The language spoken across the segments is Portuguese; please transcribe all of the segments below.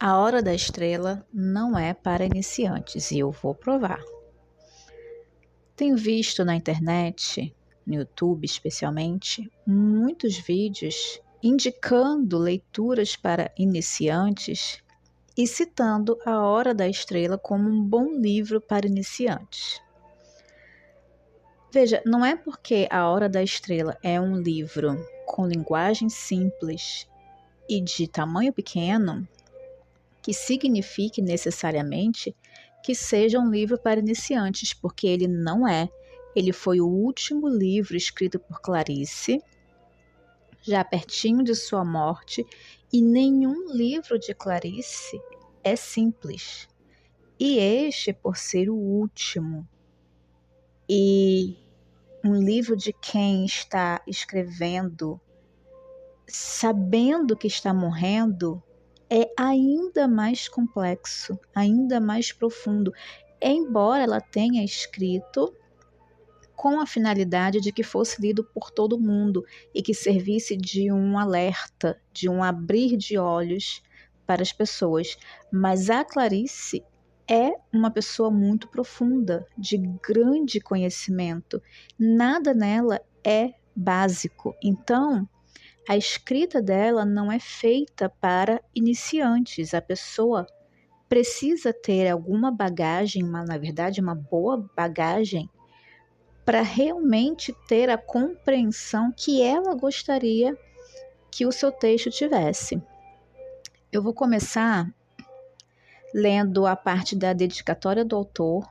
A Hora da Estrela não é para iniciantes e eu vou provar. Tenho visto na internet, no YouTube especialmente, muitos vídeos indicando leituras para iniciantes e citando A Hora da Estrela como um bom livro para iniciantes. Veja, não é porque A Hora da Estrela é um livro com linguagem simples e de tamanho pequeno que signifique necessariamente que seja um livro para iniciantes, porque ele não é. Ele foi o último livro escrito por Clarice, já pertinho de sua morte, e nenhum livro de Clarice é simples. E este, por ser o último, e um livro de quem está escrevendo, sabendo que está morrendo, é ainda mais complexo, ainda mais profundo, embora ela tenha escrito com a finalidade de que fosse lido por todo mundo e que servisse de um alerta, de um abrir de olhos para as pessoas. Mas a Clarice é uma pessoa muito profunda, de grande conhecimento. Nada nela é básico. Então, a escrita dela não é feita para iniciantes. A pessoa precisa ter alguma bagagem, na verdade, uma boa bagagem, para realmente ter a compreensão que ela gostaria que o seu texto tivesse. Eu vou começar lendo a parte da dedicatória do autor,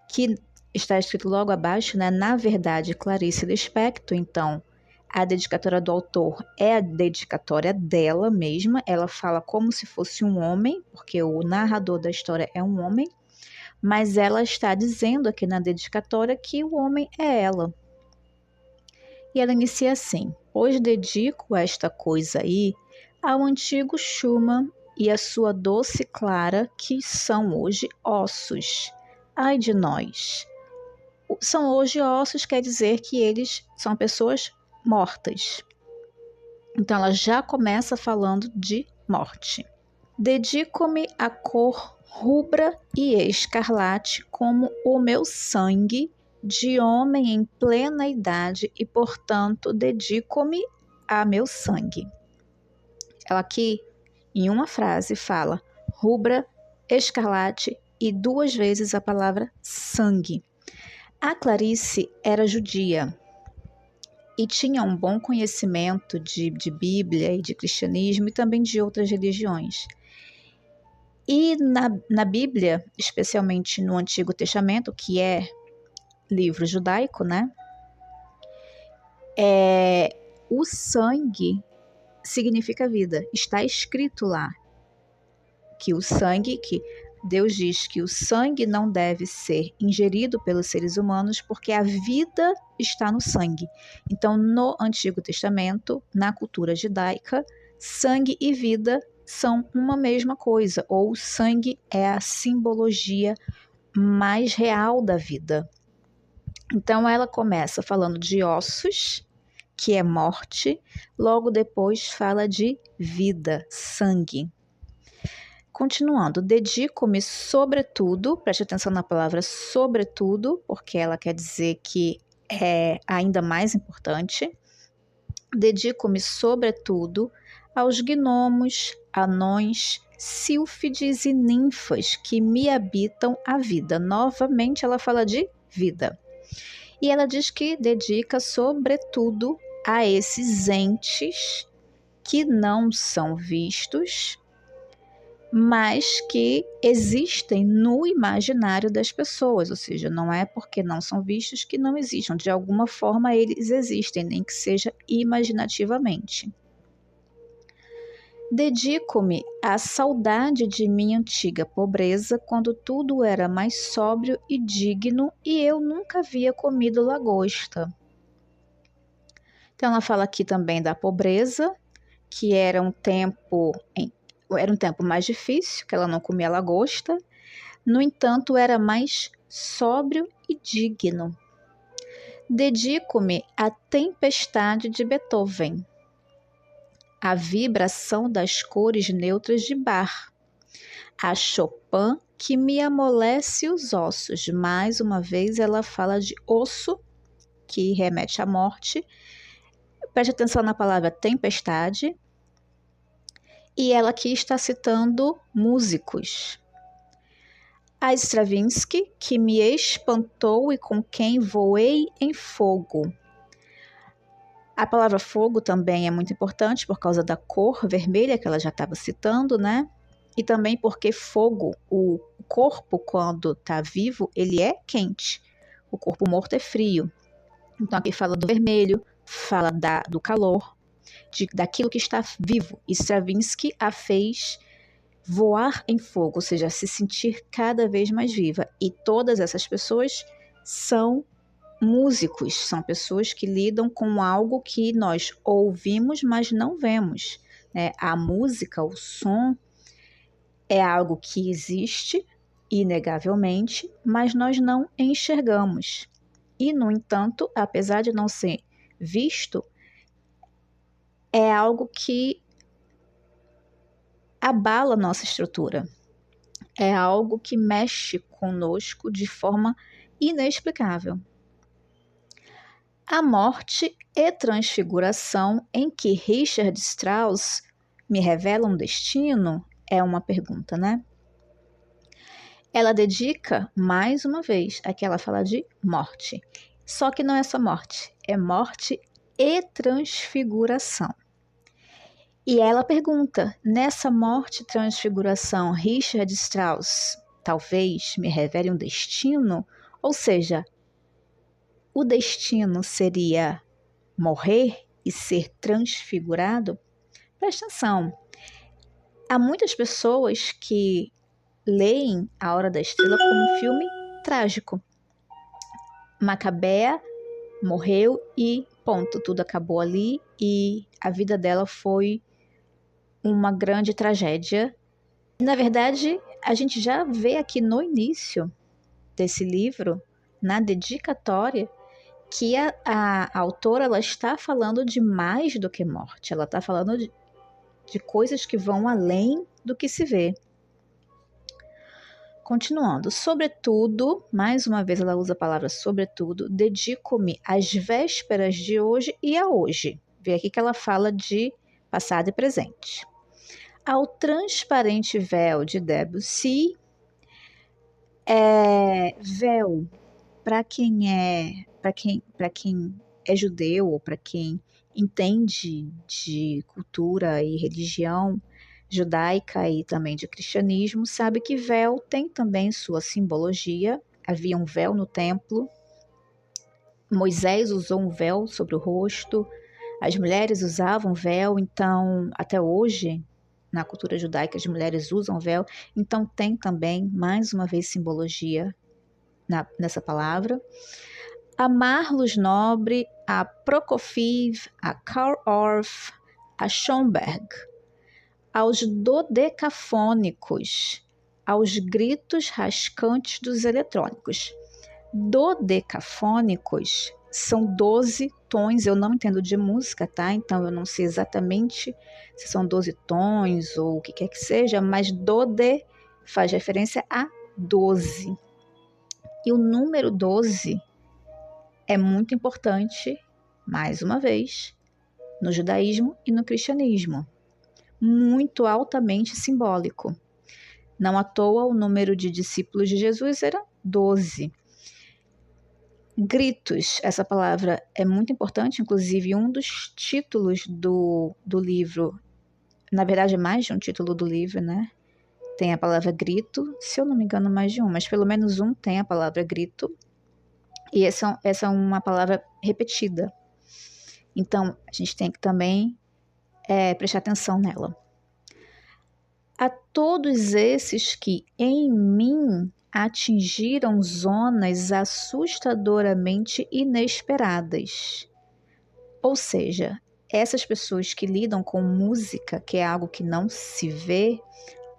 que está escrito logo abaixo, né? Na verdade, Clarice Lispector. Então, a dedicatória do autor é a dedicatória dela mesma. Ela fala como se fosse um homem, porque o narrador da história é um homem, mas ela está dizendo aqui na dedicatória que o homem é ela. E ela inicia assim: hoje dedico esta coisa aí ao antigo Schumann e a sua doce Clara, que são hoje ossos. Ai de nós! São hoje ossos quer dizer que eles são pessoas mortas. Então ela já começa falando de morte. Dedico-me à cor rubra e escarlate como o meu sangue de homem em plena idade e, portanto, dedico-me a meu sangue. Ela aqui, em uma frase, fala rubra, escarlate e 2 vezes a palavra sangue. A Clarice era judia e tinha um bom conhecimento de Bíblia e de cristianismo e também de outras religiões. E na Bíblia, especialmente no Antigo Testamento, que é livro judaico, né? O sangue significa vida. Está escrito lá que o sangue, que Deus diz que o sangue não deve ser ingerido pelos seres humanos porque a vida está no sangue. Então, no Antigo Testamento, na cultura judaica, sangue e vida são uma mesma coisa, ou o sangue é a simbologia mais real da vida. Então, ela começa falando de ossos, que é morte, logo depois fala de vida, sangue. Continuando, dedico-me sobretudo, preste atenção na palavra sobretudo, porque ela quer dizer que é ainda mais importante. Dedico-me sobretudo aos gnomos, anões, sílfides e ninfas que me habitam a vida. Novamente ela fala de vida. E ela diz que dedica sobretudo a esses entes que não são vistos, mas que existem no imaginário das pessoas, ou seja, não é porque não são vistos que não existam, de alguma forma eles existem, nem que seja imaginativamente. Dedico-me à saudade de minha antiga pobreza, quando tudo era mais sóbrio e digno e eu nunca havia comido lagosta. Então ela fala aqui também da pobreza, que era um tempo mais difícil, que ela não comia lagosta. No entanto, era mais sóbrio e digno. Dedico-me à tempestade de Beethoven. a vibração das cores neutras de Bach. A Chopin, que me amolece os ossos. Mais uma vez, ela fala de osso, que remete à morte. Preste atenção na palavra tempestade. E ela aqui está citando músicos. A Stravinsky, que me espantou e com quem voei em fogo. A palavra fogo também é muito importante por causa da cor vermelha que ela já estava citando, né? E também porque fogo, o corpo quando está vivo, ele é quente. O corpo morto é frio. Então aqui fala do vermelho, fala do calor, daquilo que está vivo. E Stravinsky a fez voar em fogo, ou seja, se sentir cada vez mais viva. E todas essas pessoas são músicos, são pessoas que lidam com algo que nós ouvimos, mas não vemos, né? A música, o som, é algo que existe, inegavelmente, mas nós não enxergamos. E, no entanto, apesar de não ser visto, é algo que abala nossa estrutura. É algo que mexe conosco de forma inexplicável. A morte e transfiguração em que Richard Strauss me revela um destino é uma pergunta, né? Ela dedica, mais uma vez, aqui ela fala de morte. Só que não é só morte, é morte e transfiguração. E ela pergunta, nessa morte e transfiguração, Richard Strauss talvez me revele um destino? Ou seja, o destino seria morrer e ser transfigurado? Presta atenção, há muitas pessoas que leem A Hora da Estrela como um filme trágico. Macabea morreu e ponto, tudo acabou ali e a vida dela foi uma grande tragédia. Na verdade, a gente já vê aqui no início desse livro, na dedicatória, que a autora ela está falando de mais do que morte, ela está falando de coisas que vão além do que se vê. Continuando, sobretudo, mais uma vez ela usa a palavra sobretudo, dedico-me às vésperas de hoje e a hoje. Vê aqui que ela fala de passado e presente. Ao transparente véu de Debussy, véu, para quem é judeu ou para quem entende de cultura e religião judaica e também de cristianismo, sabe que véu tem também sua simbologia. Havia um véu no templo, Moisés usou um véu sobre o rosto, as mulheres usavam véu, então até hoje na cultura judaica as mulheres usam véu, então tem também mais uma vez simbologia nessa palavra. A Marlos Nobre, a Prokofiev, a Karl Orff, a Schoenberg, aos dodecafônicos, aos gritos rascantes dos eletrônicos. Dodecafônicos são 12 tons, eu não entendo de música, tá? Então eu não sei exatamente se são 12 tons ou o que quer que seja, mas dode faz referência a 12. E o número 12 é muito importante, mais uma vez, no judaísmo e no cristianismo. Muito altamente simbólico. Não à toa o número de discípulos de Jesus era 12. Gritos, essa palavra é muito importante, inclusive um dos títulos do livro, na verdade é mais de um título do livro, né? Tem a palavra grito, se eu não me engano mais de um, mas pelo menos um tem a palavra grito, e essa é uma palavra repetida. Então, a gente tem que também prestar atenção nela. A todos esses que em mim atingiram zonas assustadoramente inesperadas. Ou seja, essas pessoas que lidam com música, que é algo que não se vê,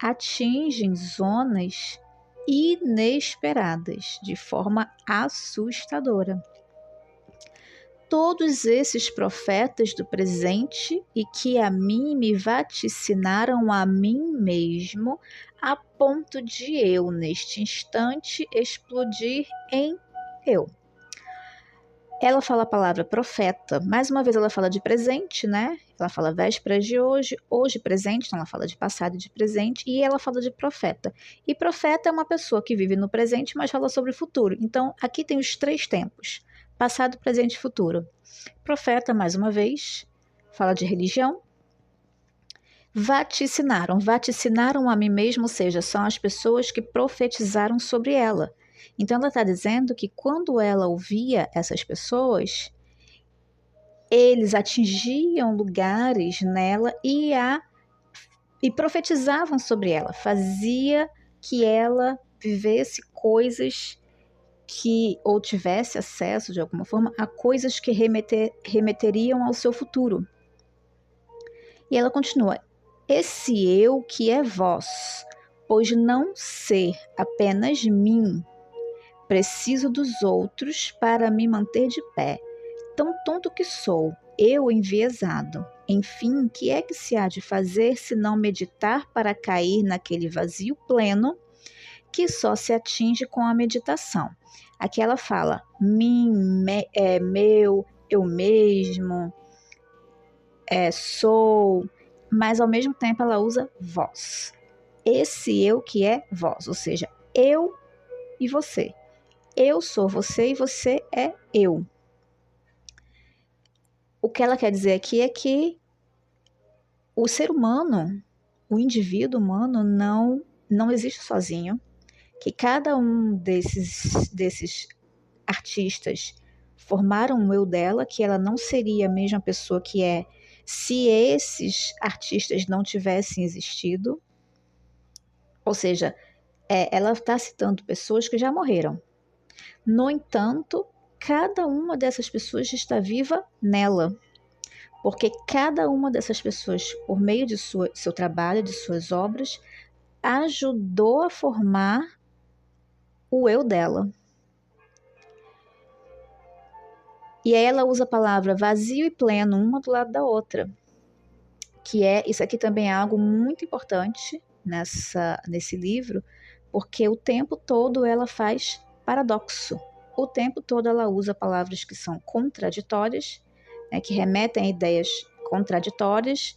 atingem zonas inesperadas, de forma assustadora. todos esses profetas do presente e que a mim me vaticinaram a mim mesmo, a ponto de eu, neste instante, explodir em eu. Ela fala a palavra profeta, mais uma vez ela fala de presente, né? Ela fala vésperas de hoje, hoje presente, então ela fala de passado e de presente, e ela fala de profeta. E profeta é uma pessoa que vive no presente, mas fala sobre o futuro. Então, aqui tem os 3 tempos: passado, presente e futuro. Profeta, mais uma vez, fala de religião. Vaticinaram a mim mesmo, ou seja, são as pessoas que profetizaram sobre ela. Então ela está dizendo que quando ela ouvia essas pessoas, eles atingiam lugares nela e profetizavam sobre ela, fazia que ela vivesse coisas que, ou tivesse acesso de alguma forma a coisas que remeteriam ao seu futuro. E ela continua: esse eu que é vós, pois não ser apenas mim, preciso dos outros para me manter de pé. Tão tonto que sou, eu enviesado. Enfim, que é que se há de fazer se não meditar para cair naquele vazio pleno que só se atinge com a meditação? Aqui ela fala mim, meu, eu mesmo, sou, mas ao mesmo tempo ela usa vós. Esse eu que é vós, ou seja, eu e você. Eu sou você e você é eu. O que ela quer dizer aqui é que o ser humano, o indivíduo humano não existe sozinho, que cada um desses artistas formaram um eu dela, que ela não seria a mesma pessoa que é se esses artistas não tivessem existido. Ou seja, ela está citando pessoas que já morreram. No entanto, cada uma dessas pessoas está viva nela, porque cada uma dessas pessoas, por meio de seu trabalho, de suas obras, ajudou a formar o eu dela. E aí ela usa a palavra vazio e pleno, uma do lado da outra, que isso aqui também é algo muito importante nesse livro, porque o tempo todo ela faz paradoxo. O tempo todo ela usa palavras que são contraditórias, que remetem a ideias contraditórias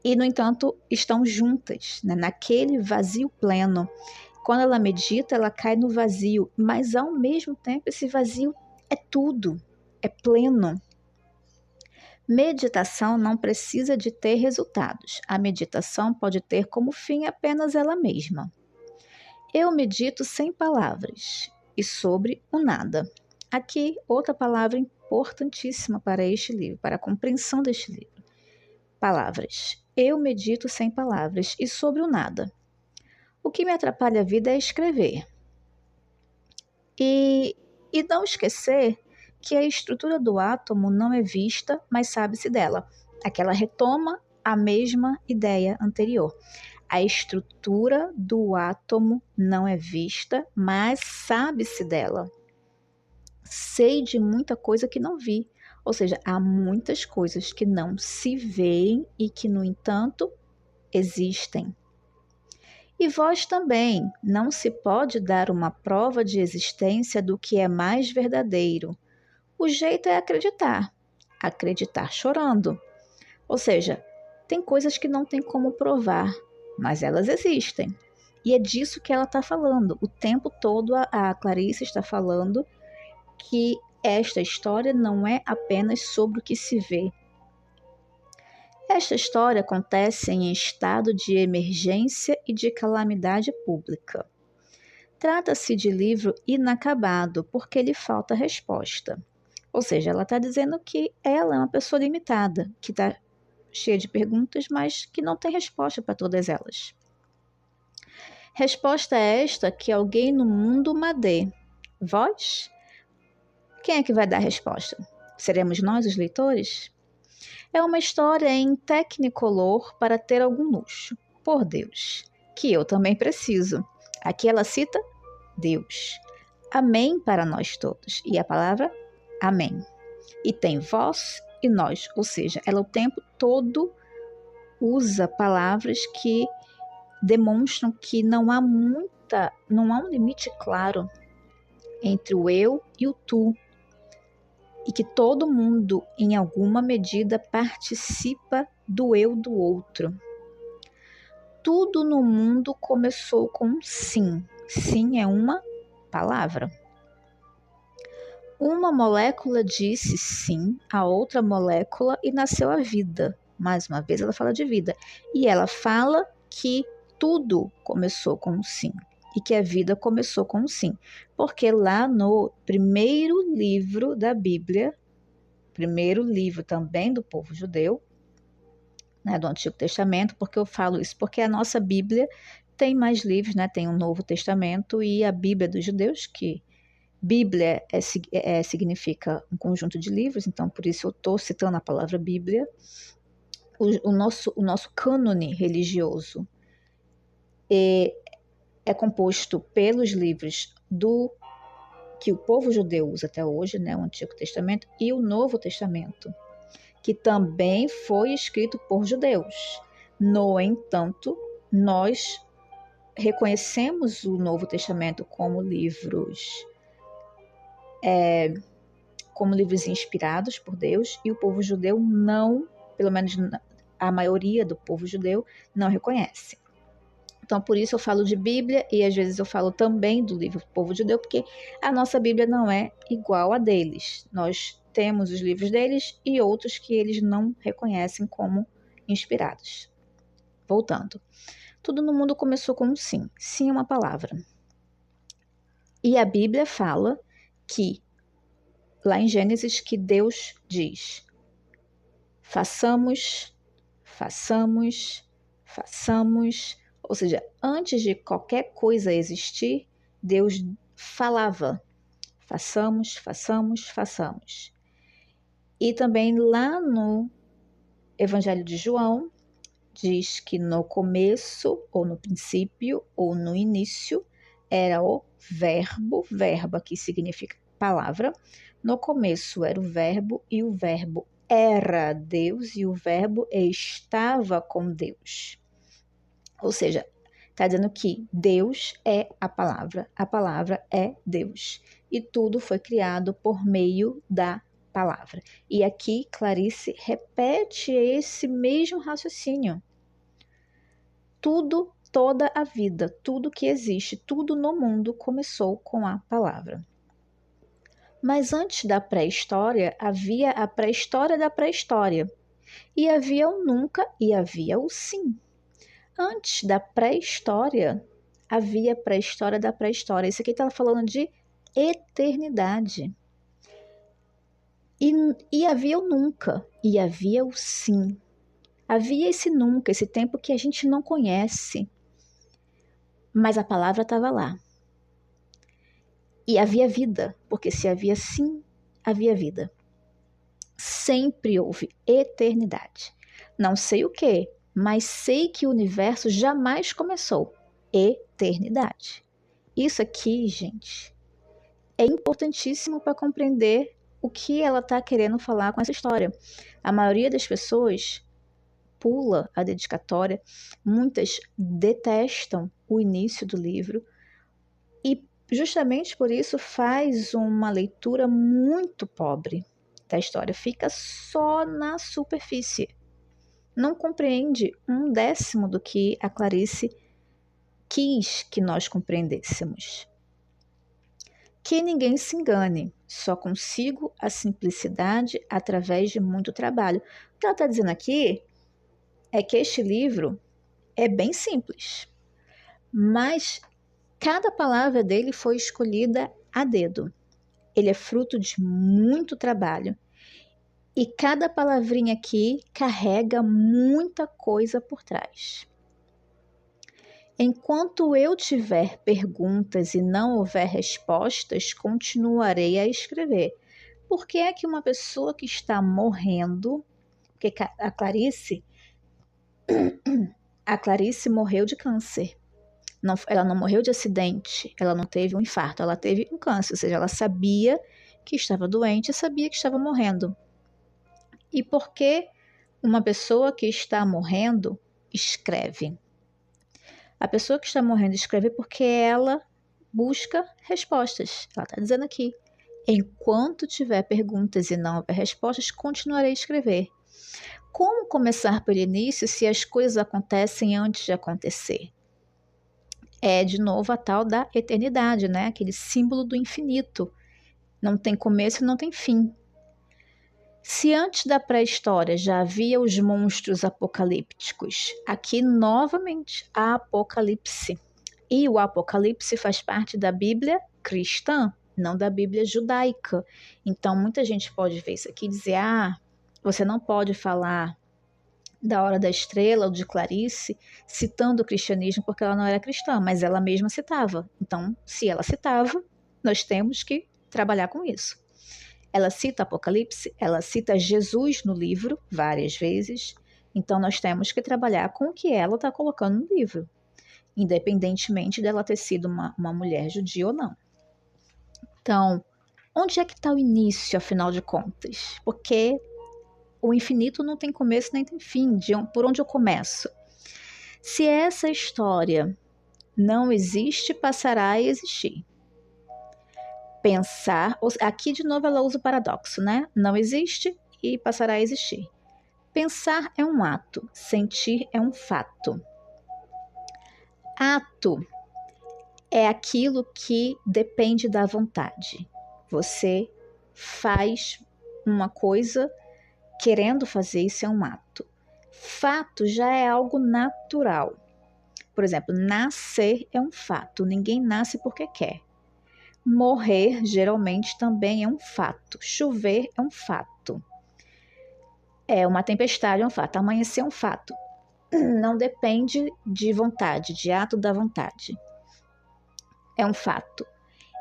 e, no entanto, estão juntas, naquele vazio pleno. Quando ela medita, ela cai no vazio, mas ao mesmo tempo esse vazio é tudo, é pleno. Meditação não precisa de ter resultados. A meditação pode ter como fim apenas ela mesma. Eu medito sem palavras e sobre o nada. Aqui, outra palavra importantíssima para este livro, para a compreensão deste livro. Palavras. Eu medito sem palavras e sobre o nada. O que me atrapalha a vida é escrever. E não esquecer que a estrutura do átomo não é vista, mas sabe-se dela. Aqui ela retoma a mesma ideia anterior. A estrutura do átomo não é vista, mas sabe-se dela. Sei de muita coisa que não vi. Ou seja, há muitas coisas que não se veem e que, no entanto, existem. E vós também, não se pode dar uma prova de existência do que é mais verdadeiro. O jeito é acreditar chorando. Ou seja, tem coisas que não tem como provar, mas elas existem. E é disso que ela está falando. O tempo todo a Clarice está falando que esta história não é apenas sobre o que se vê. Esta história acontece em estado de emergência e de calamidade pública. Trata-se de livro inacabado porque lhe falta resposta. Ou seja, ela está dizendo que ela é uma pessoa limitada, que está cheia de perguntas, mas que não tem resposta para todas elas. Resposta esta que alguém no mundo uma dê. Vós? Quem é que vai dar a resposta? Seremos nós, os leitores? É uma história em Technicolor para ter algum luxo. Por Deus, que eu também preciso. Aqui ela cita Deus. Amém para nós todos. E a palavra amém. E tem vós e nós, ou seja, ela o tempo todo usa palavras que demonstram que não há um limite claro entre o eu e o tu, e que todo mundo, em alguma medida, participa do eu do outro. Tudo no mundo começou com um sim. Sim é uma palavra. Uma molécula disse sim a outra molécula e nasceu a vida. Mais uma vez ela fala de vida. E ela fala que tudo começou com um sim. E que a vida começou com um sim. Porque lá no primeiro livro da Bíblia, primeiro livro também do povo judeu, né, do Antigo Testamento, porque eu falo isso? Porque a nossa Bíblia tem mais livros, né? Tem um Novo Testamento e a Bíblia dos judeus, que Bíblia significa um conjunto de livros, então por isso eu estou citando a palavra Bíblia. O nosso cânone religioso é composto pelos livros que o povo judeu usa até hoje, né, o Antigo Testamento, e o Novo Testamento, que também foi escrito por judeus. No entanto, nós reconhecemos o Novo Testamento como livros inspirados por Deus, e o povo judeu não, pelo menos a maioria do povo judeu, não reconhece. Então, por isso eu falo de Bíblia e às vezes eu falo também do livro do povo judeu, porque a nossa Bíblia não é igual a deles. Nós temos os livros deles e outros que eles não reconhecem como inspirados. Voltando. Tudo no mundo começou com um sim. Sim é uma palavra. E a Bíblia fala que, lá em Gênesis, que Deus diz: façamos. Ou seja, antes de qualquer coisa existir, Deus falava: façamos. E também lá no Evangelho de João, diz que no começo, ou no princípio, ou no início, era o verbo aqui significa palavra. No começo era o verbo, e o verbo era Deus, e o verbo estava com Deus. Ou seja, está dizendo que Deus é a palavra é Deus. E tudo foi criado por meio da palavra. E aqui Clarice repete esse mesmo raciocínio. Tudo, toda a vida, tudo que existe, tudo no mundo começou com a palavra. Mas antes da pré-história, havia a pré-história da pré-história. E havia o nunca e havia o sim. Antes da pré-história, havia a pré-história da pré-história. Isso aqui está falando de eternidade. E havia o nunca e havia o sim. Havia esse nunca, esse tempo que a gente não conhece. Mas a palavra estava lá. E havia vida, porque se havia sim, havia vida. Sempre houve eternidade. Não sei o que, mas sei que o universo jamais começou. Eternidade. Isso aqui, gente, é importantíssimo para compreender o que ela está querendo falar com essa história. A maioria das pessoas pula a dedicatória, muitas detestam o início do livro e justamente por isso faz uma leitura muito pobre da história, fica só na superfície. Não compreende 1/10 do que a Clarice quis que nós compreendêssemos. Que ninguém se engane, só consigo a simplicidade através de muito trabalho. O que ela está dizendo aqui é que este livro é bem simples, mas cada palavra dele foi escolhida a dedo. Ele é fruto de muito trabalho. E cada palavrinha aqui carrega muita coisa por trás. Enquanto eu tiver perguntas e não houver respostas, continuarei a escrever. Por que é que uma pessoa que está morrendo, porque a Clarice morreu de câncer. Ela não morreu de acidente, ela não teve um infarto, ela teve um câncer, ou seja, ela sabia que estava doente e sabia que estava morrendo. E por que uma pessoa que está morrendo escreve? A pessoa que está morrendo escreve porque ela busca respostas. Ela está dizendo aqui: enquanto tiver perguntas e não houver respostas, continuarei a escrever. Como começar pelo início se as coisas acontecem antes de acontecer? É, de novo, a tal da eternidade, né? Aquele símbolo do infinito. Não tem começo e não tem fim. Se antes da pré-história já havia os monstros apocalípticos, aqui novamente há Apocalipse. E o Apocalipse faz parte da Bíblia cristã, não da Bíblia judaica. Então, muita gente pode ver isso aqui e dizer: você não pode falar da Hora da Estrela ou de Clarice citando o cristianismo porque ela não era cristã, mas ela mesma citava. Então, se ela citava, nós temos que trabalhar com isso. Ela cita Apocalipse, ela cita Jesus no livro várias vezes, então nós temos que trabalhar com o que ela está colocando no livro, independentemente dela ter sido uma mulher judia ou não. Então, onde é que está o início, afinal de contas? Porque o infinito não tem começo nem tem fim, por onde eu começo? Se essa história não existe, passará a existir. Pensar, aqui de novo ela usa o paradoxo, né? Não existe e passará a existir. Pensar é um ato, sentir é um fato. Ato é aquilo que depende da vontade. Você faz uma coisa querendo fazer, isso é um ato. Fato já é algo natural. Por exemplo, nascer é um fato, ninguém nasce porque quer. Morrer, geralmente, também é um fato. Chover é um fato. Uma tempestade é um fato. Amanhecer é um fato. Não depende de vontade, de ato da vontade. É um fato.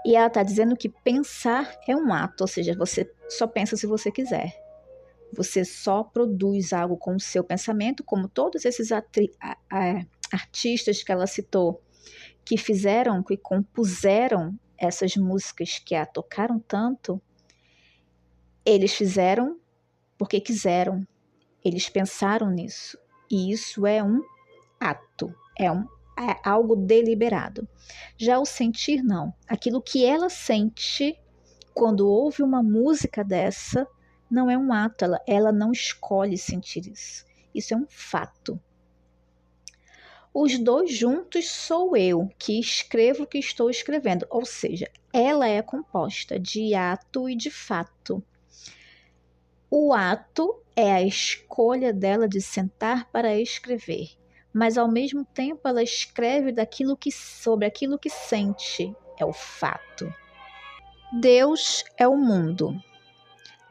E ela está dizendo que pensar é um ato, ou seja, você só pensa se você quiser. Você só produz algo com o seu pensamento, como todos esses artistas que ela citou, que fizeram, que compuseram essas músicas que a tocaram tanto, eles fizeram porque quiseram, eles pensaram nisso. E isso é um ato, é algo deliberado. Já o sentir, não. Aquilo que ela sente quando ouve uma música dessa, não é um ato, ela não escolhe sentir isso. Isso é um fato. Os dois juntos sou eu que escrevo o que estou escrevendo, ou seja, ela é composta de ato e de fato. O ato é a escolha dela de sentar para escrever, mas ao mesmo tempo ela escreve sobre aquilo que sente, é o fato. Deus é o mundo.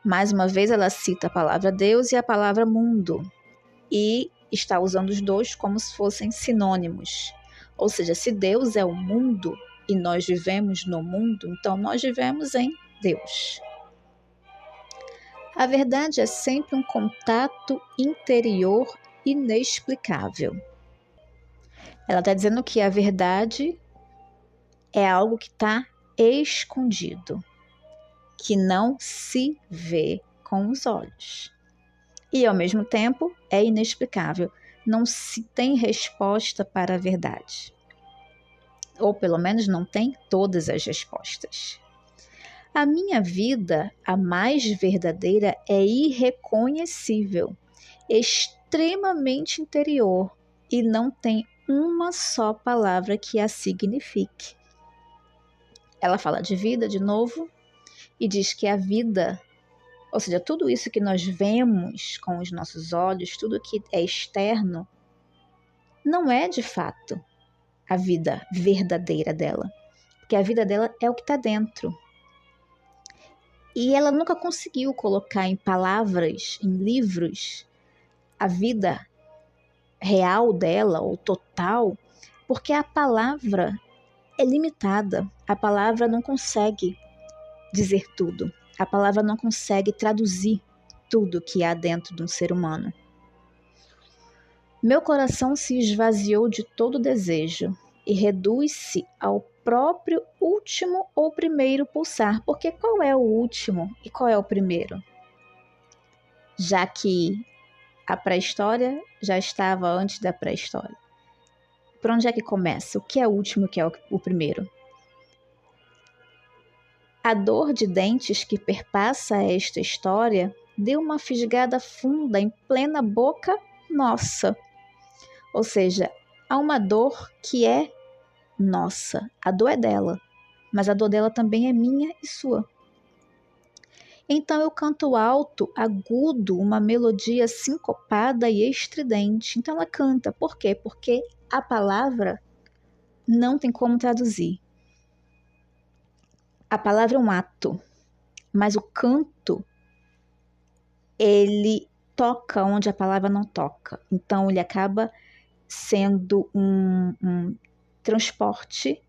Mais uma vez ela cita a palavra Deus e a palavra mundo, e está usando os dois como se fossem sinônimos. Ou seja, se Deus é o mundo e nós vivemos no mundo, então nós vivemos em Deus. A verdade é sempre um contato interior inexplicável. Ela está dizendo que a verdade é algo que está escondido, que não se vê com os olhos. E, ao mesmo tempo, é inexplicável. Não se tem resposta para a verdade. Ou, pelo menos, não tem todas as respostas. A minha vida, a mais verdadeira, é irreconhecível, extremamente interior e não tem uma só palavra que a signifique. Ela fala de vida de novo e diz que a vida, ou seja, tudo isso que nós vemos com os nossos olhos, tudo que é externo, não é de fato a vida verdadeira dela, porque a vida dela é o que está dentro. E ela nunca conseguiu colocar em palavras, em livros, a vida real dela, ou total, porque a palavra é limitada. A palavra não consegue dizer tudo. A palavra não consegue traduzir tudo que há dentro de um ser humano. Meu coração se esvaziou de todo desejo. e reduz-se ao próprio último ou primeiro pulsar. Porque qual é o último e qual é o primeiro? Já que a pré-história já estava antes da pré-história. Por onde é que começa? O que é o último e o que é o primeiro? A dor de dentes que perpassa esta história deu uma fisgada funda em plena boca nossa. Ou seja, há uma dor que é nossa. A dor é dela, mas a dor dela também é minha e sua. Então eu canto alto, agudo, uma melodia sincopada e estridente. Então ela canta. Por quê? Porque a palavra não tem como traduzir. A palavra é um ato, mas o canto, ele toca onde a palavra não toca. Então ele acaba sendo um transporte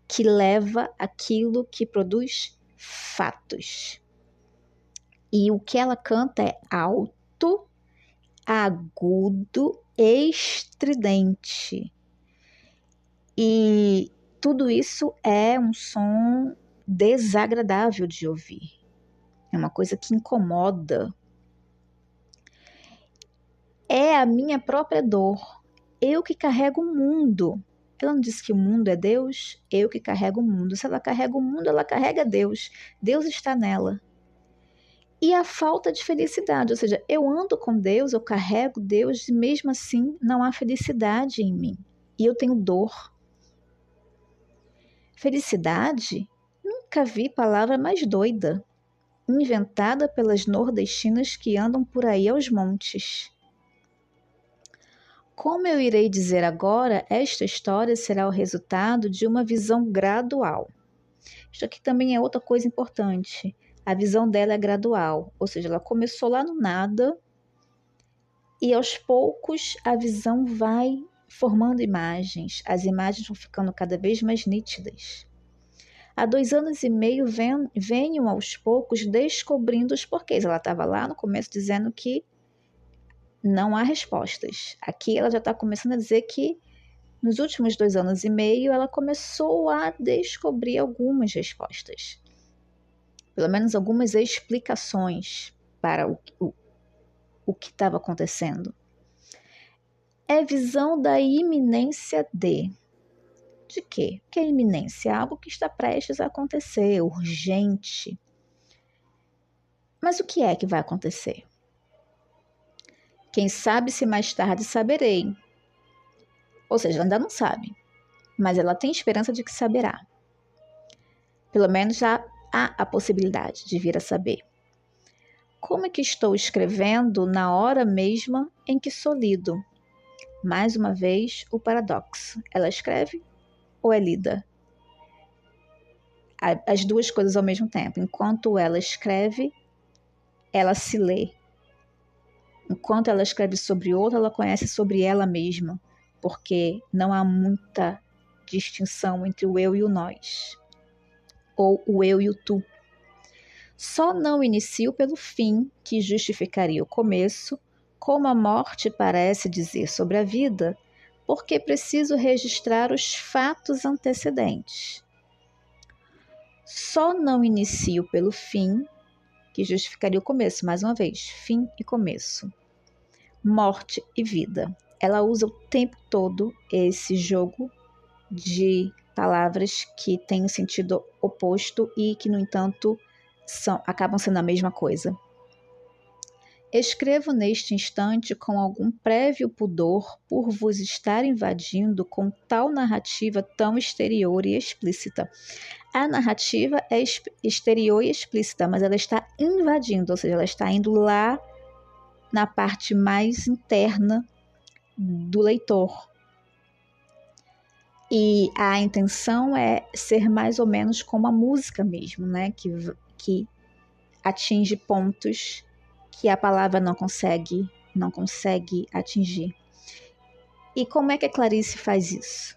que leva aquilo que produz fatos. E o que ela canta é alto, agudo, estridente. E tudo isso é um som desagradável de ouvir. É uma coisa que incomoda. É a minha própria dor. Eu que carrego o mundo. Ela não disse que o mundo é Deus? Eu que carrego o mundo. Se ela carrega o mundo, ela carrega Deus. Deus está nela. E a falta de felicidade, ou seja, eu ando com Deus, eu carrego Deus e mesmo assim não há felicidade em mim. E eu tenho dor. Felicidade? Nunca vi palavra mais doida, inventada pelas nordestinas que andam por aí aos montes. Como eu irei dizer agora, esta história será o resultado de uma visão gradual. Isso aqui também é outra coisa importante. A visão dela é gradual, ou seja, ela começou lá no nada e aos poucos a visão vai formando imagens. As imagens vão ficando cada vez mais nítidas. Há 2 anos e meio venho aos poucos descobrindo os porquês. Ela estava lá no começo dizendo que não há respostas. Aqui ela já está começando a dizer que nos últimos 2 anos e meio ela começou a descobrir algumas respostas. Pelo menos algumas explicações para o que estava acontecendo. É visão da iminência de quê? O que é iminência? Algo que está prestes a acontecer, urgente. Mas o que é que vai acontecer? Quem sabe se mais tarde saberei. Ou seja, ela ainda não sabe, mas ela tem esperança de que saberá. Pelo menos já há a possibilidade de vir a saber. Como é que estou escrevendo na hora mesma em que sou lido? Mais uma vez, o paradoxo. Ela escreve ou é lida? As duas coisas ao mesmo tempo. Enquanto ela escreve, ela se lê. Enquanto ela escreve sobre outra, ela conhece sobre ela mesma, porque não há muita distinção entre o eu e o nós, ou o eu e o tu. Só não inicio pelo fim, que justificaria o começo, como a morte parece dizer sobre a vida, porque preciso registrar os fatos antecedentes. Só não inicio pelo fim, que justificaria o começo, mais uma vez, fim e começo. Morte e vida. Ela usa o tempo todo esse jogo de palavras que têm um sentido oposto e que, no entanto, acabam sendo a mesma coisa. Escrevo neste instante com algum prévio pudor por vos estar invadindo com tal narrativa tão exterior e explícita. A narrativa é exterior e explícita, mas ela está invadindo, ou seja, ela está indo lá na parte mais interna do leitor. E a intenção é ser mais ou menos como a música mesmo, né? Que atinge pontos que a palavra não consegue atingir. E como é que a Clarice faz isso?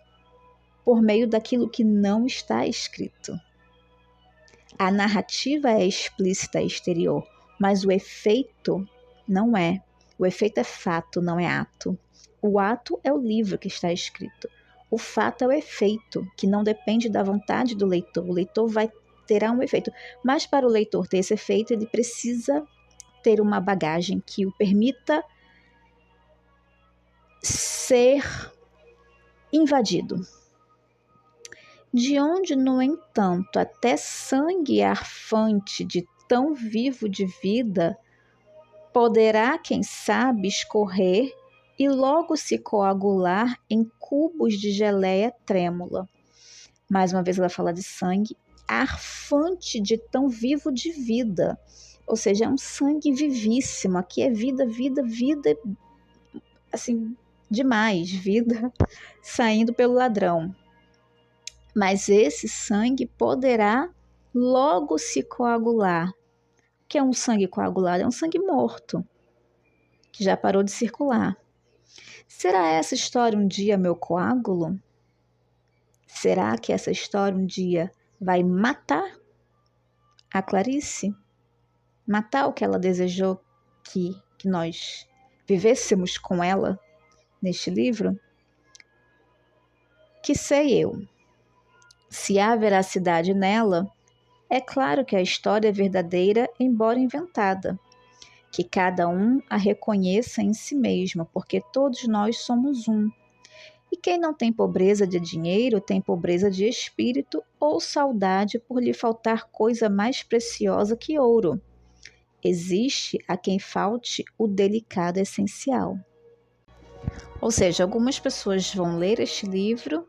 Por meio daquilo que não está escrito. A narrativa é explícita e exterior, mas o efeito não é. O efeito é fato, não é ato. O ato é o livro que está escrito. O fato é o efeito, que não depende da vontade do leitor. O leitor terá um efeito. Mas para o leitor ter esse efeito, ele precisa ter uma bagagem que o permita ser invadido. De onde, no entanto, até sangue arfante de tão vivo de vida poderá, quem sabe, escorrer e logo se coagular em cubos de geleia trêmula. Mais uma vez ela fala de sangue arfante de tão vivo de vida, ou seja, é um sangue vivíssimo. Aqui é vida, vida, vida, assim, demais, vida saindo pelo ladrão. Mas esse sangue poderá logo se coagular. O que é um sangue coagulado? É um sangue morto, que já parou de circular. Será essa história um dia meu coágulo? Será que essa história um dia vai matar a Clarice? Matar o que ela desejou que nós vivêssemos com ela neste livro? Que sei eu. Se há veracidade nela, é claro que a história é verdadeira, embora inventada. Que cada um a reconheça em si mesmo, porque todos nós somos um. E quem não tem pobreza de dinheiro, tem pobreza de espírito ou saudade por lhe faltar coisa mais preciosa que ouro. Existe a quem falte o delicado essencial. Ou seja, algumas pessoas vão ler este livro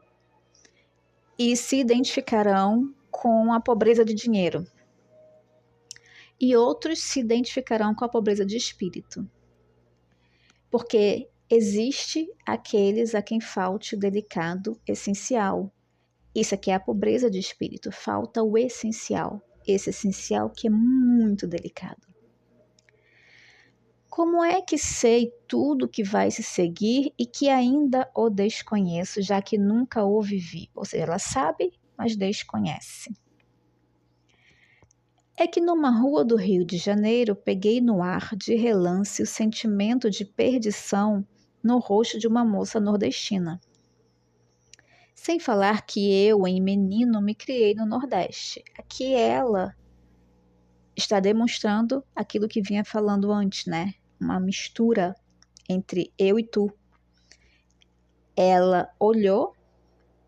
e se identificarão com a pobreza de dinheiro. E outros se identificarão com a pobreza de espírito. Porque existe aqueles a quem falte o delicado essencial. Isso aqui é a pobreza de espírito, falta o essencial. Esse essencial que é muito delicado. Como é que sei tudo que vai se seguir e que ainda o desconheço, já que nunca o vivi? Ou seja, ela sabe, mas desconhece. É que numa rua do Rio de Janeiro peguei no ar de relance o sentimento de perdição no rosto de uma moça nordestina. Sem falar que eu, em menino, me criei no Nordeste. Aqui ela está demonstrando aquilo que vinha falando antes, né? Uma mistura entre eu e tu. Ela olhou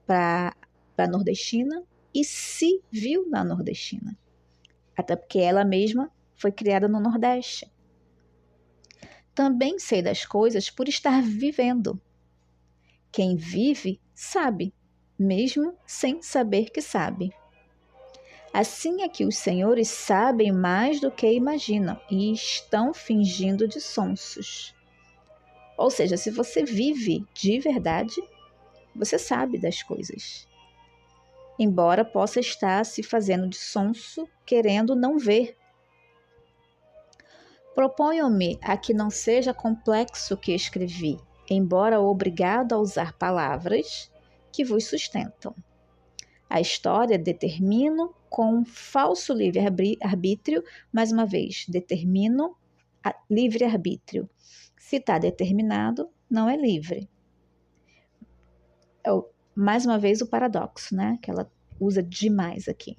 para a nordestina e se viu na nordestina. Até porque ela mesma foi criada no Nordeste. Também sei das coisas por estar vivendo. Quem vive, sabe, mesmo sem saber que sabe. Assim é que os senhores sabem mais do que imaginam e estão fingindo de sonsos. Ou seja, se você vive de verdade, você sabe das coisas. Embora possa estar se fazendo de sonso, querendo não ver. Proponho-me a que não seja complexo o que escrevi, embora obrigado a usar palavras que vos sustentam. A história determino com falso livre-arbítrio, mais uma vez, determino livre-arbítrio. Se está determinado, não é livre. Mais uma vez o paradoxo, né? Que ela usa demais aqui.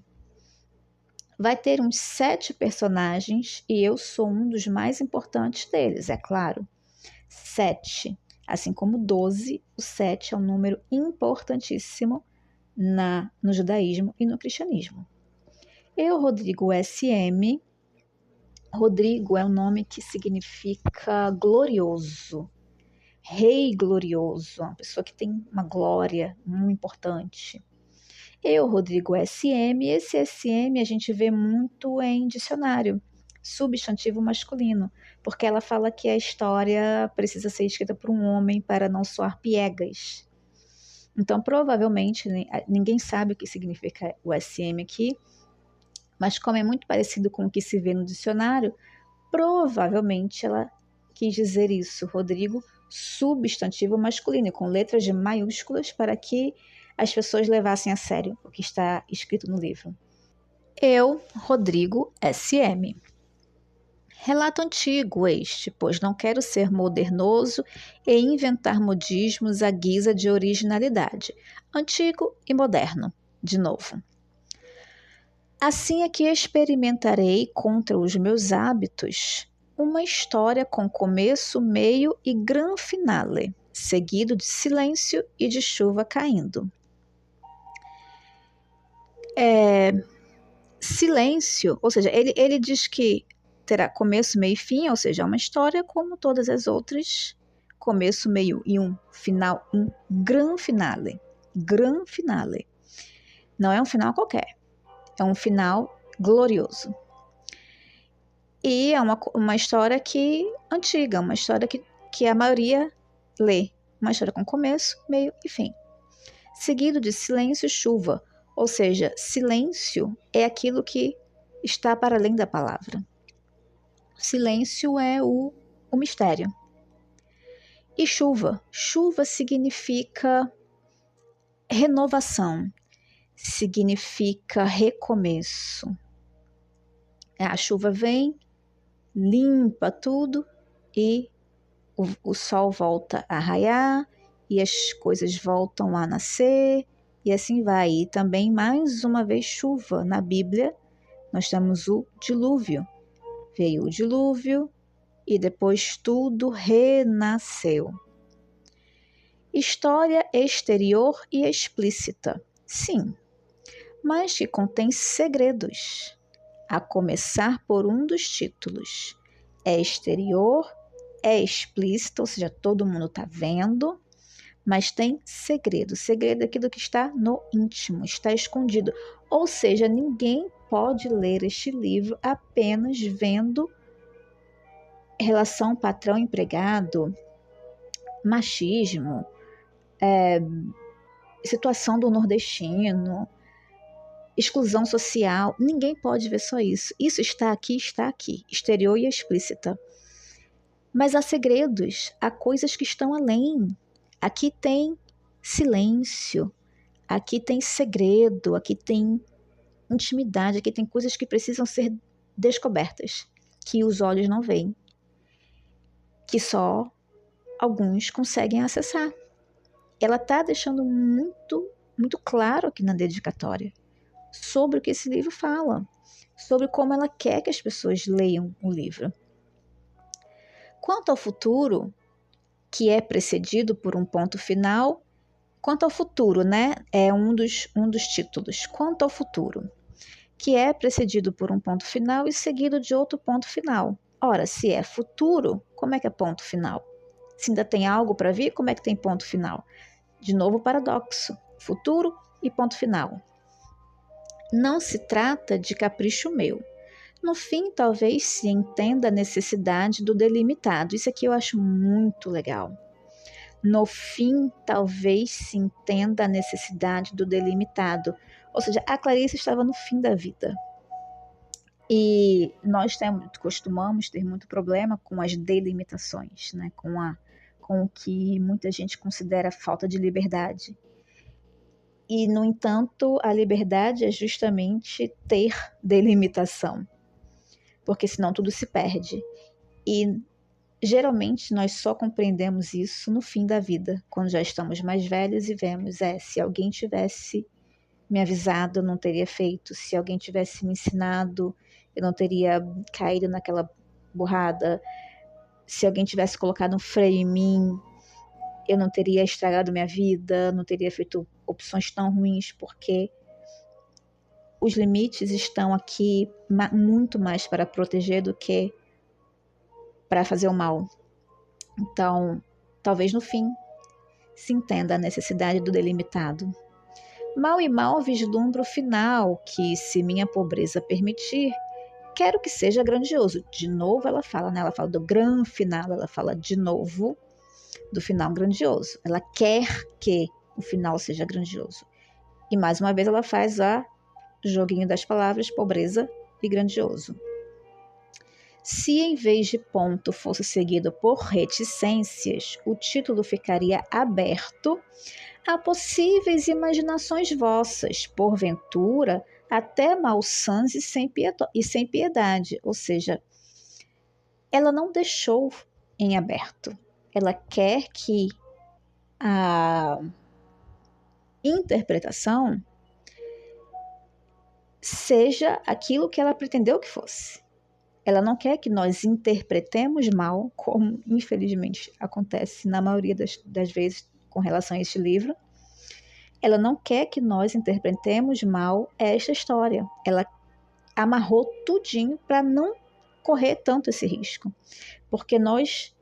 Vai ter uns 7 personagens e eu sou um dos mais importantes deles, é claro. 7. Assim como 12, o 7 é um número importantíssimo no judaísmo e no cristianismo. Eu, Rodrigo SM. Rodrigo é um nome que significa glorioso. Rei glorioso, uma pessoa que tem uma glória muito importante. Eu, Rodrigo SM, esse SM a gente vê muito em dicionário, substantivo masculino, porque ela fala que a história precisa ser escrita por um homem para não soar piegas. Então, provavelmente, ninguém sabe o que significa o SM aqui, mas como é muito parecido com o que se vê no dicionário, provavelmente ela quis dizer isso, Rodrigo, substantivo masculino, com letras de maiúsculas para que as pessoas levassem a sério o que está escrito no livro. Eu, Rodrigo SM. Relato antigo este, pois não quero ser modernoso e inventar modismos à guisa de originalidade. Antigo e moderno, de novo. Assim é que experimentarei contra os meus hábitos uma história com começo, meio e gran finale, seguido de silêncio e de chuva caindo. Silêncio, ou seja, ele diz que terá começo, meio e fim, ou seja, é uma história como todas as outras, começo, meio e um final, um gran finale. Gran finale. Não é um final qualquer, é um final glorioso. E é uma história antiga, uma história que a maioria lê. Uma história com começo, meio e fim. Seguido de silêncio e chuva, ou seja, silêncio é aquilo que está para além da palavra. Silêncio é o mistério. E chuva. Chuva significa renovação, significa recomeço. A chuva vem, limpa tudo e o sol volta a raiar e as coisas voltam a nascer e assim vai. E também, mais uma vez, chuva. Na Bíblia, nós temos o dilúvio. Veio o dilúvio e depois tudo renasceu. História exterior e explícita. Sim, mas que contém segredos. A começar por um dos títulos. É exterior, é explícito, ou seja, todo mundo está vendo, mas tem segredo. Segredo é aquilo que está no íntimo, está escondido. Ou seja, ninguém pode ler este livro apenas vendo relação patrão-empregado, machismo, situação do nordestino, exclusão social. Ninguém pode ver só isso. Isso está aqui, exterior e explícita. Mas há segredos, há coisas que estão além. Aqui tem silêncio, aqui tem segredo, aqui tem intimidade, aqui tem coisas que precisam ser descobertas, que os olhos não veem, que só alguns conseguem acessar. Ela está deixando muito, muito claro aqui na dedicatória sobre o que esse livro fala, sobre como ela quer que as pessoas leiam o livro. Quanto ao futuro, que é precedido por um ponto final, quanto ao futuro, né? É um dos títulos. Quanto ao futuro, que é precedido por um ponto final e seguido de outro ponto final. Ora, se é futuro, como é que é ponto final? Se ainda tem algo para vir, como é que tem ponto final? De novo, paradoxo. Futuro e ponto final. Não se trata de capricho meu. No fim, talvez se entenda a necessidade do delimitado. Isso aqui eu acho muito legal. No fim, talvez se entenda a necessidade do delimitado. Ou seja, a Clarice estava no fim da vida. E nós costumamos ter muito problema com as delimitações, né? Com o que muita gente considera falta de liberdade. E, no entanto, a liberdade é justamente ter delimitação, porque senão tudo se perde. E geralmente nós só compreendemos isso no fim da vida, quando já estamos mais velhos e vemos, se alguém tivesse me avisado, eu não teria feito, se alguém tivesse me ensinado, eu não teria caído naquela burrada, se alguém tivesse colocado um freio em mim, eu não teria estragado minha vida, não teria feito opções tão ruins, porque os limites estão aqui muito mais para proteger do que para fazer o mal. Então, talvez no fim se entenda a necessidade do delimitado. Mal e mal vislumbro o final, que, se minha pobreza permitir, quero que seja grandioso. De novo ela fala, né? Ela fala do gran final, ela fala de novo do final grandioso. Ela quer que o final seja grandioso. E mais uma vez ela faz o joguinho das palavras, pobreza e grandioso. Se em vez de ponto fosse seguido por reticências, o título ficaria aberto a possíveis imaginações vossas, porventura até malsãs e sem piedade. Ou seja, ela não deixou em aberto. Ela quer que a interpretação seja aquilo que ela pretendeu que fosse. Ela não quer que nós interpretemos mal, como infelizmente acontece na maioria das vezes com relação a este livro. Ela não quer que nós interpretemos mal esta história. Ela amarrou tudinho para não correr tanto esse risco. Porque nós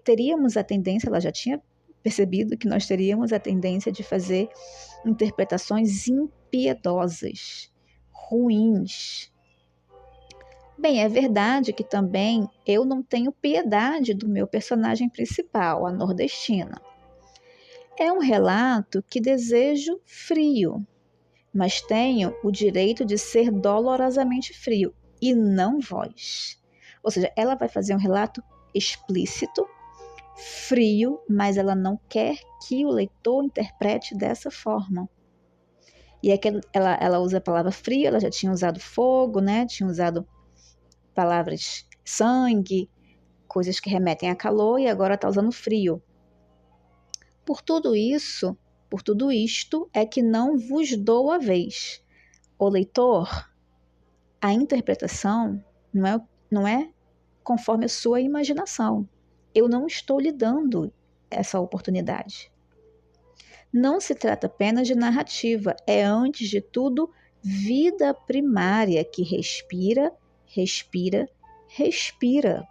teríamos a tendência, ela já tinha percebido que nós teríamos a tendência de fazer interpretações impiedosas, ruins. Bem, é verdade que também eu não tenho piedade do meu personagem principal, a nordestina. É um relato que desejo frio, mas tenho o direito de ser dolorosamente frio e não voz. Ou seja, ela vai fazer um relato explícito, frio, mas ela não quer que o leitor interprete dessa forma. E é que ela usa a palavra frio, ela já tinha usado fogo, né? Tinha usado palavras sangue, coisas que remetem a calor, e agora está usando frio. Por tudo isto é que não vos dou a vez. O leitor, a interpretação não é conforme a sua imaginação. Eu não estou lhe dando essa oportunidade. Não se trata apenas de narrativa, é antes de tudo vida primária que respira, respira, respira.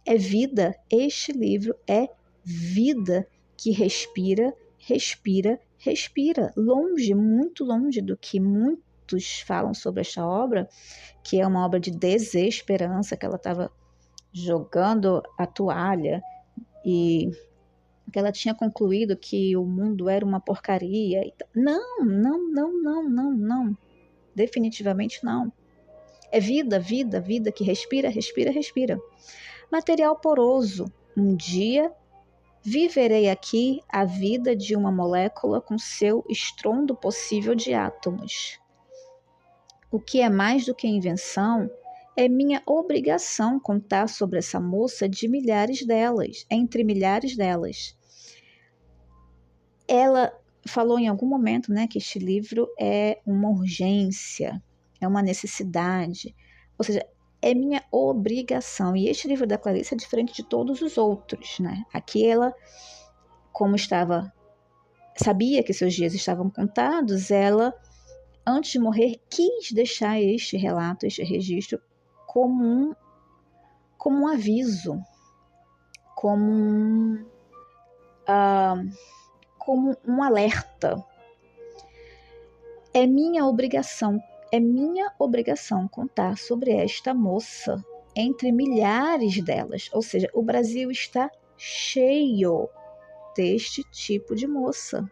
É vida, este livro é vida que respira, respira, respira. Longe, muito longe do que muitos falam sobre esta obra, que é uma obra de desesperança, que ela estava jogando a toalha e que ela tinha concluído que o mundo era uma porcaria. Não, não, não, não, não, não. Definitivamente não. É vida, vida, vida que respira, respira, respira. Material poroso. Um dia viverei aqui a vida de uma molécula com seu estrondo possível de átomos. O que é mais do que invenção, é minha obrigação contar sobre essa moça de milhares delas, entre milhares delas. Ela falou em algum momento, né, que este livro é uma urgência, é uma necessidade, ou seja, é minha obrigação. E este livro da Clarice é diferente de todos os outros, né? Aqui ela, como sabia que seus dias estavam contados, ela, antes de morrer, quis deixar este relato, este registro, como um aviso, como um alerta. É minha obrigação contar sobre esta moça entre milhares delas. Ou seja, o Brasil está cheio deste tipo de moça.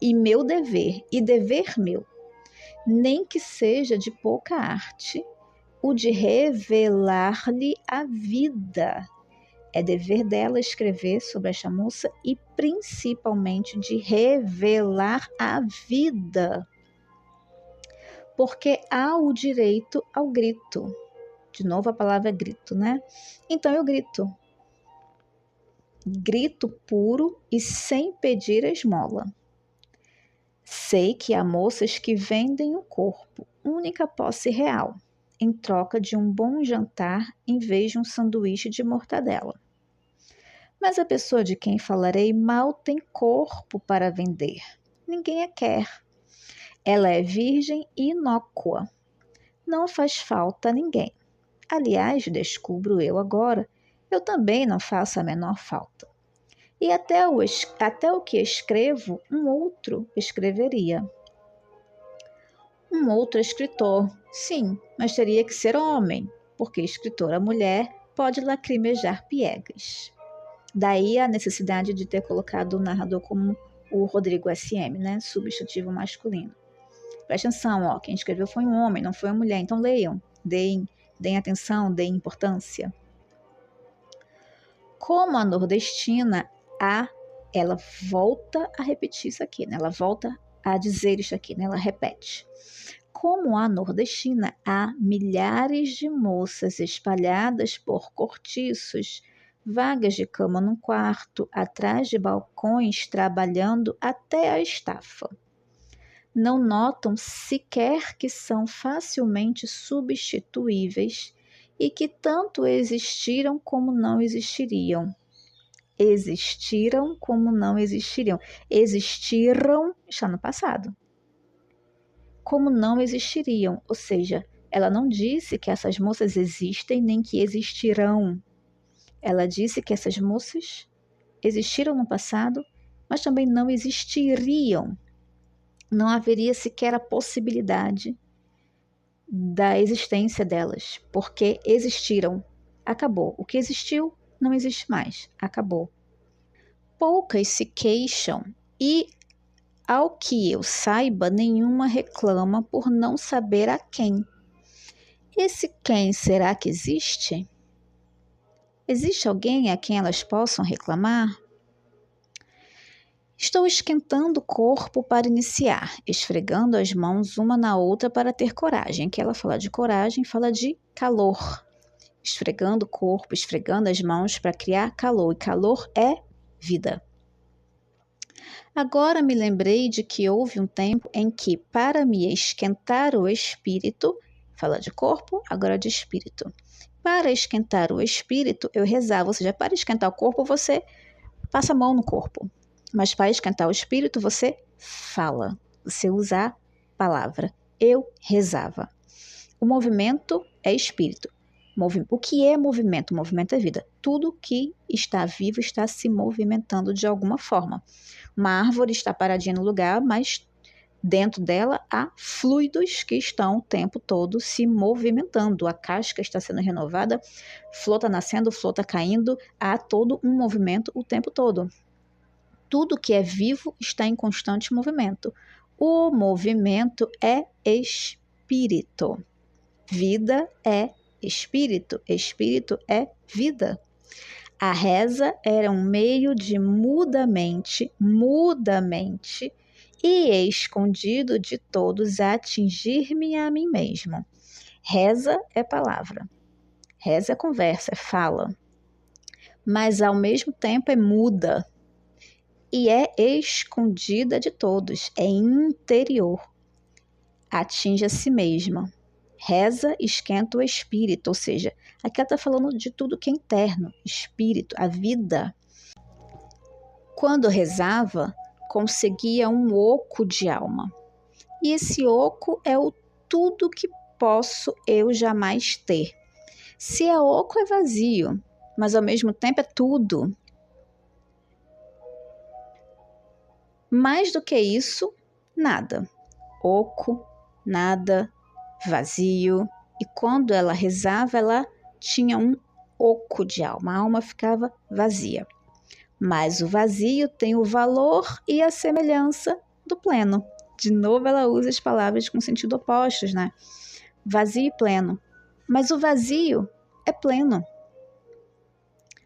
E meu dever, e dever meu, nem que seja de pouca arte, o de revelar-lhe a vida. É dever dela escrever sobre esta moça e principalmente de revelar a vida. Porque há o direito ao grito. De novo a palavra grito, né? Então eu grito. Grito puro e sem pedir esmola. Sei que há moças que vendem o corpo, única posse real, em troca de um bom jantar em vez de um sanduíche de mortadela. Mas a pessoa de quem falarei mal tem corpo para vender. Ninguém a quer. Ela é virgem e inócua. Não faz falta a ninguém. Aliás, descubro eu agora, eu também não faço a menor falta. E até o que escrevo, um outro escreveria. Um outro escritor, sim, mas teria que ser homem, porque escritora mulher pode lacrimejar piegas. Daí a necessidade de ter colocado o narrador como o Rodrigo SM, né? Substantivo masculino. Presta atenção, ó, quem escreveu foi um homem, não foi uma mulher. Então leiam, deem atenção, deem importância. Como a nordestina, ela volta a repetir isso aqui, né? Ela volta a dizer isso aqui, né? Ela repete. como a nordestina, há milhares de moças espalhadas por cortiços, vagas de cama no quarto, atrás de balcões, trabalhando até a estafa. Não notam sequer que são facilmente substituíveis e que tanto existiram como não existiriam. Existiram como não existiriam. Existiram está no passado. Como não existiriam, ou seja, ela não disse que essas moças existem nem que existirão. Ela disse que essas moças existiram no passado, mas também não existiriam. Não haveria sequer a possibilidade da existência delas, porque existiram. Acabou. O que existiu não existe mais. Acabou. Poucas se queixam e, ao que eu saiba, nenhuma reclama por não saber a quem. Esse quem será que existe? Existe alguém a quem elas possam reclamar? Estou esquentando o corpo para iniciar, esfregando as mãos uma na outra para ter coragem. Que ela fala de coragem, fala de calor. Esfregando o corpo, esfregando as mãos para criar calor. E calor é vida. Agora me lembrei de que houve um tempo em que, para me esquentar o espírito, fala de corpo, agora de espírito. Para esquentar o espírito, eu rezava. Ou seja, para esquentar o corpo, você passa a mão no corpo. Mas para esquentar o espírito, você fala. Você usa a palavra. Eu rezava. O movimento é espírito. O que é movimento? O movimento é vida. Tudo que está vivo está se movimentando de alguma forma. Uma árvore está paradinha no lugar, mas dentro dela há fluidos que estão o tempo todo se movimentando. A casca está sendo renovada, flor está nascendo, flor está caindo. Há todo um movimento o tempo todo. Tudo que é vivo está em constante movimento. O movimento é espírito. Vida é espírito. Espírito é vida. A reza era um meio de mudamente e escondido de todos atingir-me a mim mesmo. Reza é palavra. Reza é conversa, é fala. Mas ao mesmo tempo é muda. E é escondida de todos, é interior. Atinge a si mesma. Reza, esquenta o espírito, ou seja, aqui ela está falando de tudo que é interno, espírito, a vida. Quando rezava, conseguia um oco de alma. E esse oco é o tudo que posso eu jamais ter. Se é oco, é vazio, mas ao mesmo tempo é tudo. Mais do que isso, nada. Oco, nada, vazio. E quando ela rezava, ela tinha um oco de alma. A alma ficava vazia. Mas o vazio tem o valor e a semelhança do pleno. De novo, ela usa as palavras com sentido opostos, né? Vazio e pleno. Mas o vazio é pleno.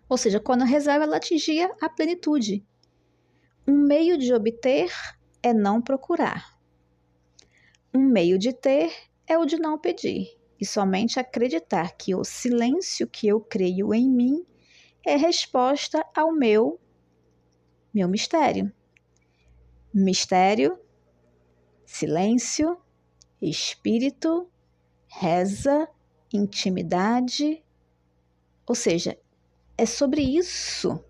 Ou seja, quando rezava, ela atingia a plenitude. Um meio de obter é não procurar. Um meio de ter é o de não pedir. E somente acreditar que o silêncio que eu creio em mim é resposta ao meu mistério. Mistério, silêncio, espírito, reza, intimidade. Ou seja, é sobre isso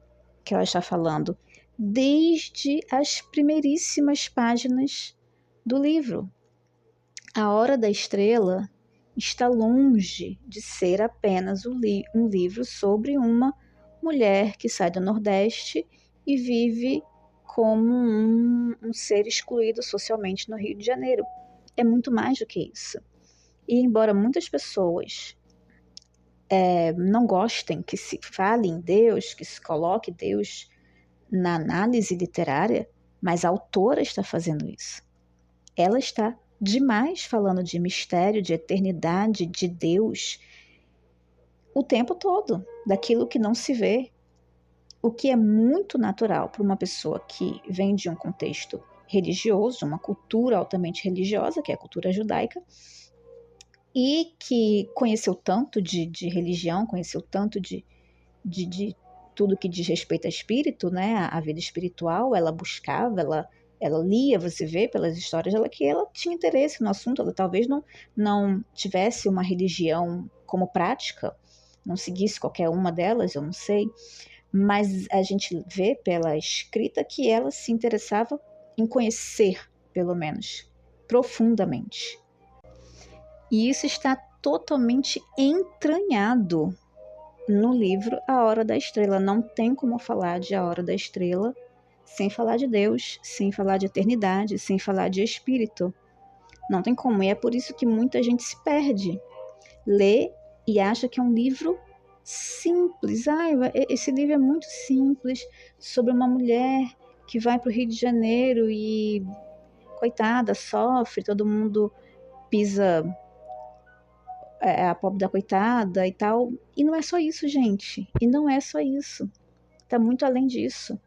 que ela está falando desde as primeiríssimas páginas do livro. A Hora da Estrela está longe de ser apenas um livro sobre uma mulher que sai do Nordeste e vive como um ser excluído socialmente no Rio de Janeiro. É muito mais do que isso. E embora muitas pessoas não gostem que se fale em Deus, que se coloque Deus na análise literária, mas a autora está fazendo isso. Ela está demais falando de mistério, de eternidade, de Deus, o tempo todo, daquilo que não se vê, o que é muito natural para uma pessoa que vem de um contexto religioso, uma cultura altamente religiosa, que é a cultura judaica, e que conheceu tanto de religião, conheceu tanto de tudo que diz respeito a espírito, né, a vida espiritual, ela buscava, ela lia, você vê pelas histórias dela que ela tinha interesse no assunto, ela talvez não tivesse uma religião como prática, não seguisse qualquer uma delas, eu não sei, mas a gente vê pela escrita que ela se interessava em conhecer, pelo menos, profundamente. E isso está totalmente entranhado no livro A Hora da Estrela. Não tem como falar de A Hora da Estrela sem falar de Deus, sem falar de eternidade, sem falar de espírito. Não tem como. E é por isso que muita gente se perde. Lê e acha que é um livro simples. Esse livro é muito simples, sobre uma mulher que vai para o Rio de Janeiro e, coitada, sofre, todo mundo pisa a pobre da coitada e tal. E não é só isso, gente. E não é só isso. Tá muito além disso.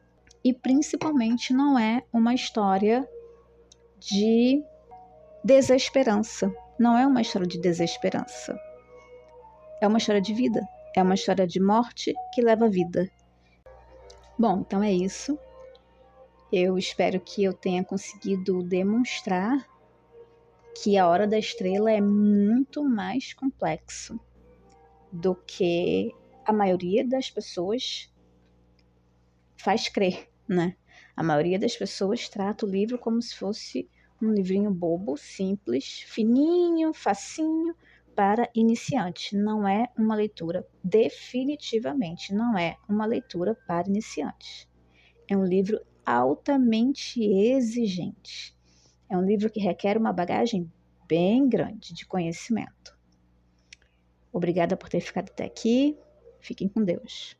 E principalmente não é uma história de desesperança. Não é uma história de desesperança. É uma história de vida. É uma história de morte que leva a vida. Bom, então é isso. Eu espero que eu tenha conseguido demonstrar que A Hora da Estrela é muito mais complexo do que a maioria das pessoas faz crer, né? A maioria das pessoas trata o livro como se fosse um livrinho bobo, simples, fininho, facinho para iniciante. Não é uma leitura, definitivamente não é uma leitura para iniciantes. É um livro altamente exigente. É um livro que requer uma bagagem bem grande de conhecimento. Obrigada por ter ficado até aqui. Fiquem com Deus.